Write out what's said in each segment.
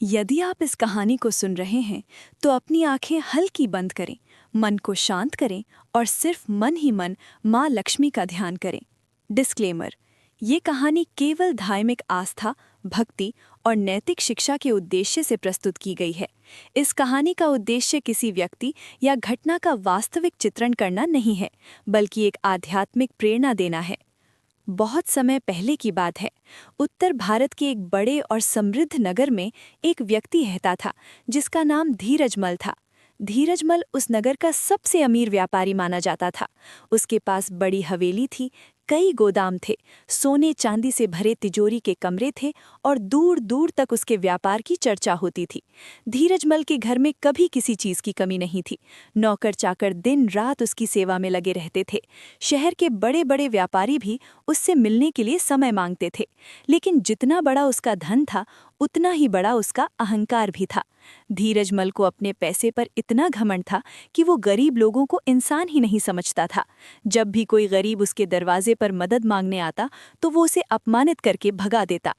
यदि आप इस कहानी को सुन रहे हैं तो अपनी आंखें हल्की बंद करें, मन को शांत करें और सिर्फ मन ही मन माँ लक्ष्मी का ध्यान करें। डिस्क्लेमर: ये कहानी केवल धार्मिक आस्था, भक्ति और नैतिक शिक्षा के उद्देश्य से प्रस्तुत की गई है। इस कहानी का उद्देश्य किसी व्यक्ति या घटना का वास्तविक चित्रण करना नहीं है, बल्कि एक आध्यात्मिक प्रेरणा देना है। बहुत समय पहले की बात है। उत्तर भारत के एक बड़े और समृद्ध नगर में एक व्यक्ति रहता था जिसका नाम धीरजमल था। धीरजमल उस नगर का सबसे अमीर व्यापारी माना जाता था। उसके पास बड़ी हवेली थी, कई गोदाम थे, सोने चांदी से भरे तिजोरी के कमरे थे और दूर दूर तक उसके व्यापार की चर्चा होती थी। धीरजमल के घर में कभी किसी चीज की कमी नहीं थी। नौकर चाकर दिन रात उसकी सेवा में लगे रहते थे। शहर के बड़े बड़े व्यापारी भी उससे मिलने के लिए समय मांगते थे। लेकिन जितना बड़ा उसका धन था, उतना ही बड़ा उसका अहंकार भी था। धीरजमल को अपने पैसे पर इतना घमंड था कि वो गरीब लोगों को इंसान ही नहीं समझता था। जब भी कोई गरीब उसके दरवाजे पर मदद मांगने आता तो वो उसे अपमानित करके भगा देता।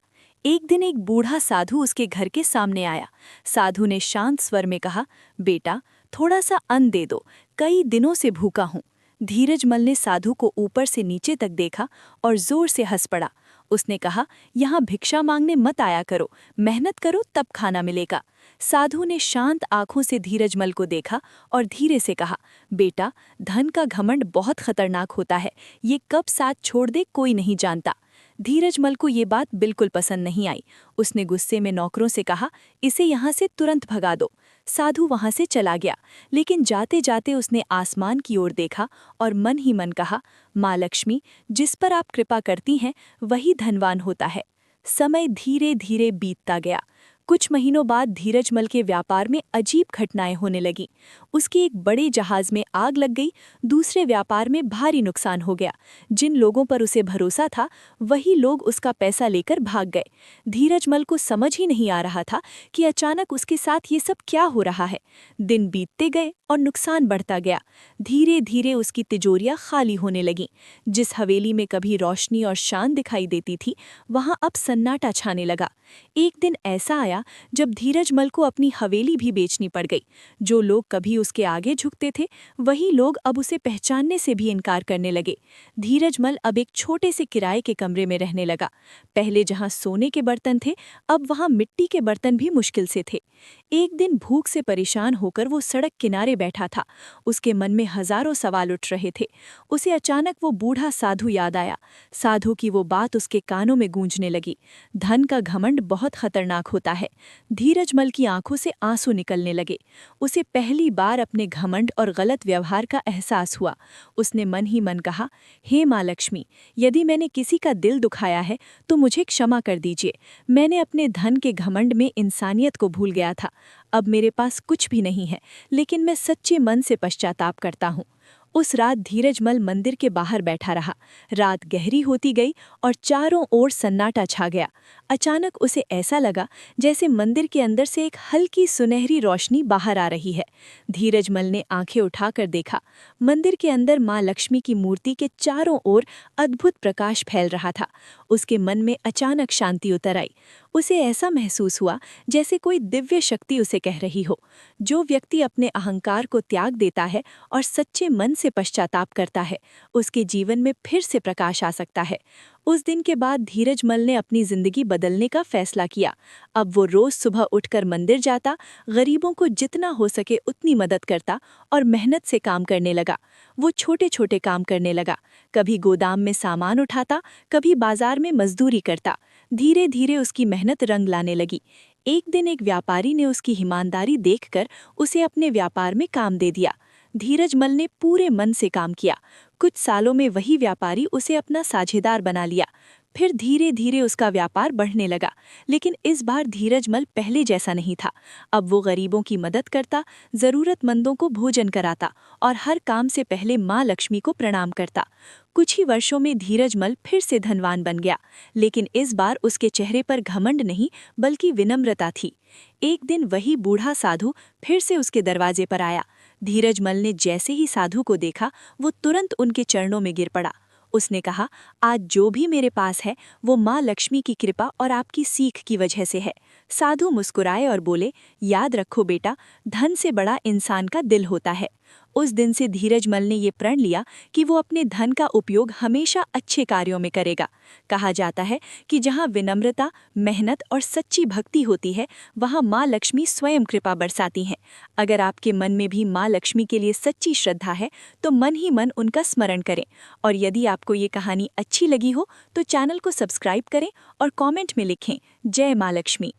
एक दिन एक बूढ़ा साधु उसके घर के सामने आया। साधु ने शांत स्वर में कहा, बेटा, थोड़ा सा अन्न दे दो, कई दिनों से भूखा हूँ। धीरजमल ने साधु को ऊपर से नीचे तक देखा और जोर से हंस पड़ा। उसने कहा, यहाँ भिक्षा मांगने मत आया करो, मेहनत करो तब खाना मिलेगा। साधु ने शांत आंखों से धीरजमल को देखा और धीरे से कहा, बेटा, धन का घमंड बहुत खतरनाक होता है, ये कब साथ छोड़ दे कोई नहीं जानता। धीरजमल को ये बात बिल्कुल पसंद नहीं आई। उसने गुस्से में नौकरों से कहा, इसे यहाँ से तुरंत भगा दो। साधु वहाँ से चला गया, लेकिन जाते जाते उसने आसमान की ओर देखा और मन ही मन कहा, माँ लक्ष्मी, जिस पर आप कृपा करती हैं वही धनवान होता है। समय धीरे धीरे बीतता गया। कुछ महीनों बाद धीरजमल के व्यापार में अजीब घटनाएं होने लगीं। उसके एक बड़े जहाज में आग लग गई, दूसरे व्यापार में भारी नुकसान हो गया। जिन लोगों पर उसे भरोसा था, वही लोग उसका पैसा लेकर भाग गए। धीरजमल को समझ ही नहीं आ रहा था कि अचानक उसके साथ ये सब क्या हो रहा है। दिन बीतते गए और नुकसान बढ़ता गया। धीरे धीरे उसकी तिजोरियां खाली होने लगीं। जिस हवेली में कभी रोशनी और शान दिखाई देती थी, वहां अब सन्नाटा छाने लगा। एक दिन ऐसा आया जब धीरजमल को अपनी हवेली भी बेचनी पड़ गई। जो लोग कभी उसके आगे झुकते थे, वही लोग अब उसे पहचानने से भी इनकार करने लगे। धीरजमल अब एक छोटे से किराए के कमरे में रहने लगा। पहले जहां सोने के बर्तन थे, अब वहां मिट्टी के बर्तन भी मुश्किल से थे। एक दिन भूख से परेशान होकर वो सड़क किनारे बैठा था। उसके मन में हजारों सवाल उठ रहे थे। उसे अचानक वो बूढ़ा साधु याद आया। साधु की वो बात उसके कानों में गूंजने लगी, धन का घमंड बहुत खतरनाक होता है। धीरजमल की आंखों से आंसू निकलने लगे। उसे पहली बार अपने घमंड और गलत व्यवहार का एहसास हुआ। उसने मन ही मन कहा, हे माँ लक्ष्मी, यदि मैंने किसी का दिल दुखाया है तो मुझे क्षमा कर दीजिए। मैंने अपने धन के घमंड में इंसानियत को भूल गया था। अब मेरे पास कुछ भी नहीं है, लेकिन मैं सच्चे मन से पश्चाताप करता हूँ। उस रात धीरजमल मंदिर के बाहर बैठा रहा। रात गहरी होती गई और चारों ओर सन्नाटा छा गया। अचानक उसे ऐसा लगा जैसे मंदिर के अंदर से एक हल्की सुनहरी रोशनी बाहर आ रही है। धीरजमल ने आंखें उठाकर देखा। मंदिर के अंदर माँ लक्ष्मी की मूर्ति के चारों ओर अद्भुत प्रकाश फैल रहा था। उसके मन में अचानक शांति उतर आई। उसे ऐसा महसूस हुआ जैसे कोई दिव्य शक्ति उसे कह रही हो, जो व्यक्ति अपने अहंकार को त्याग देता है और सच्चे मन से पश्चाताप करता है, उसके जीवन में फिर से प्रकाश आ सकता है। उस दिन के बाद धीरजमल ने अपनी जिंदगी बदलने का फैसला किया। अब वो रोज सुबह उठकर मंदिर जाता, गरीबों को जितना हो सके उतनी मदद करता और मेहनत से काम करने लगा। वो छोटे छोटे काम करने लगा, कभी गोदाम में सामान उठाता, कभी बाजार में मजदूरी करता। धीरे धीरे उसकी मेहनत रंग लाने लगी। एक दिन एक व्यापारी ने उसकी ईमानदारी देखकर उसे अपने व्यापार में काम दे दिया। धीरजमल ने पूरे मन से काम किया। कुछ सालों में वही व्यापारी उसे अपना साझेदार बना लिया। फिर धीरे धीरे उसका व्यापार बढ़ने लगा, लेकिन इस बार धीरजमल पहले जैसा नहीं था। अब वो गरीबों की मदद करता, जरूरतमंदों को भोजन कराता और हर काम से पहले माँ लक्ष्मी को प्रणाम करता। कुछ ही वर्षों में धीरजमल फिर से धनवान बन गया, लेकिन इस बार उसके चेहरे पर घमंड नहीं बल्कि विनम्रता थी। एक दिन वही बूढ़ा साधु फिर से उसके दरवाजे पर आया। धीरजमल ने जैसे ही साधु को देखा, वो तुरंत उनके चरणों में गिर पड़ा। उसने कहा, आज जो भी मेरे पास है वो माँ लक्ष्मी की कृपा और आपकी सीख की वजह से है। साधु मुस्कुराए और बोले, याद रखो बेटा, धन से बड़ा इंसान का दिल होता है। उस दिन से धीरजमल ने ये प्रण लिया कि वो अपने धन का उपयोग हमेशा अच्छे कार्यों में करेगा। कहा जाता है कि जहाँ विनम्रता, मेहनत और सच्ची भक्ति होती है, वहाँ माँ लक्ष्मी स्वयं कृपा बरसाती हैं। अगर आपके मन में भी माँ लक्ष्मी के लिए सच्ची श्रद्धा है तो मन ही मन उनका स्मरण करें। और यदि आपको ये कहानी अच्छी लगी हो तो चैनल को सब्सक्राइब करें और कमेंट में लिखें, जय माँ लक्ष्मी।